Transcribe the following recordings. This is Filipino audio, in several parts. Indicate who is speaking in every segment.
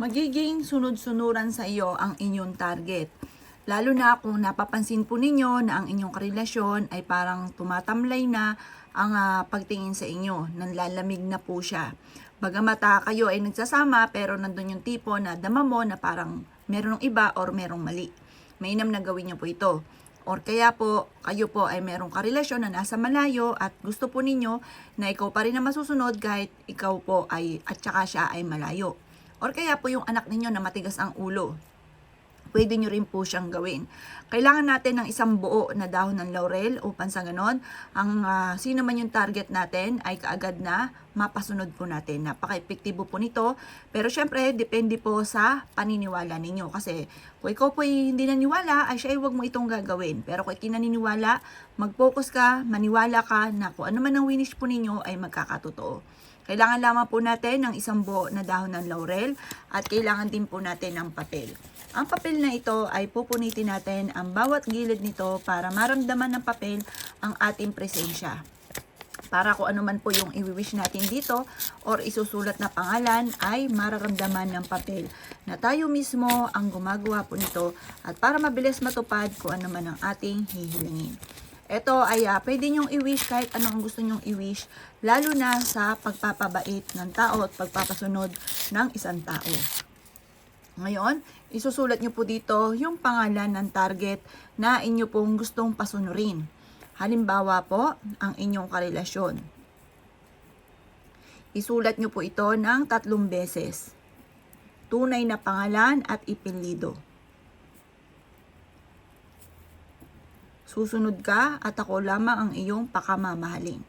Speaker 1: Magiging sunod-sunuran sa iyo ang inyong target. Lalo na kung napapansin po ninyo na ang inyong karelasyon ay parang tumatamlay na ang pagtingin sa inyo. Nanlalamig na po siya. Bagamat kayo ay nagsasama pero nandun yung tipo na dama mo na parang merong iba or merong mali. Mainam na gawin niyo po ito. Or kaya po, kayo po ay merong karelasyon na nasa malayo at gusto po ninyo na ikaw pa rin na masusunod kahit ikaw po ay at saka siya ay malayo. Or kaya po yung anak ninyo na matigas ang ulo. Pwede nyo rin po siyang gawin. Kailangan natin ng isang buo na dahon ng laurel upang sa ganon, ang sino man yung target natin ay kaagad na mapasunod po natin. Napaka-epektibo po nito. Pero syempre, depende po sa paniniwala ninyo. Kasi kung ikaw po ay hindi naniwala, ay siya ay huwag mo itong gagawin. Pero kung kinaniniwala, mag-focus ka, maniwala ka na kung ano man ang winish po ninyo ay magkakatotoo. Kailangan lamang po natin ng isang buo na dahon ng laurel at kailangan din po natin ng papel. Ang papel na ito ay pupunitin natin ang bawat gilid nito para maramdaman ng papel ang ating presensya. Para kung ano man po yung i-wish natin dito or isusulat na pangalan ay mararamdaman ng papel na tayo mismo ang gumagawa po nito at para mabilis matupad kung ano man ang ating hihilingin. Ito ay pwede nyong i-wish kahit anong gusto nyong i-wish, lalo na sa pagpapabait ng tao at pagpapasunod ng isang tao. Ngayon, isusulat nyo po dito yung pangalan ng target na inyo pong gustong pasunurin. Halimbawa po, ang inyong karelasyon. Isulat nyo po ito ng 3 beses. Tunay na pangalan at ipinlido. Susunod ka at ako lamang ang iyong pakamamahalin.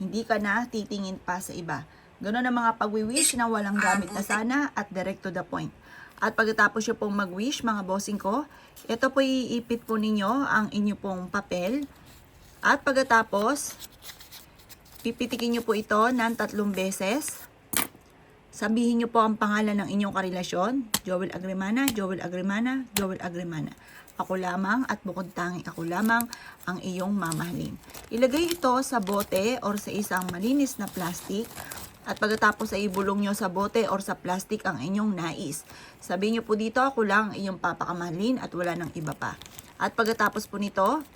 Speaker 1: Hindi ka na titingin pa sa iba. Ganun ang mga pag-wish na walang gamit na sana at direct to the point. At pagkatapos nyo pong mag-wish, mga bossing ko, ito po iipit po ninyo ang inyo pong papel. At pagkatapos, pipitikin nyo po ito ng 3 beses. Sabihin nyo po ang pangalan ng inyong karelasyon. Joel Agrimana, Joel Agrimana, Joel Agrimana. Ako lamang at bukod tanging ako lamang ang iyong mamahalin. Ilagay ito sa bote or sa isang malinis na plastic. At pagkatapos ay ibulong nyo sa bote or sa plastic ang inyong nais. Sabihin nyo po dito, ako lang ang iyong papakamahalin at wala nang iba pa. At pagkatapos po nito,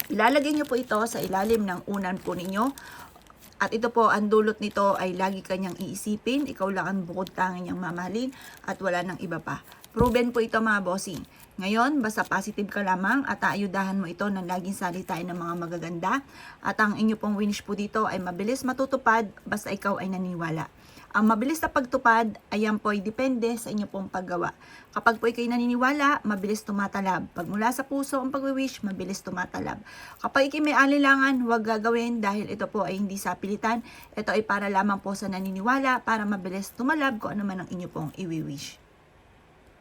Speaker 1: ilalagay nyo po ito sa ilalim ng unan po ninyo. At ito po, ang dulot nito ay lagi kanyang iisipin. Ikaw lang ang bukod tanging niyang mamahalin at wala nang iba pa. Proven po ito, mga bossing. Ngayon, basta positive ka lamang at aayudahan mo ito ng laging salitain ng mga magaganda. At ang inyo pong wish po dito ay mabilis matutupad basta ikaw ay naniniwala. Ang mabilis na pagtupad, ayan po ay depende sa inyo pong paggawa. Kapag po ikay naniniwala, mabilis tumatalab. Pag mula sa puso ang pag-wish, mabilis tumatalab. Kapag ikay may alinlangan, huwag gagawin dahil ito po ay hindi sa pilitan. Ito ay para lamang po sa naniniwala para mabilis tumalab kung ano man ang inyo pong i-wish.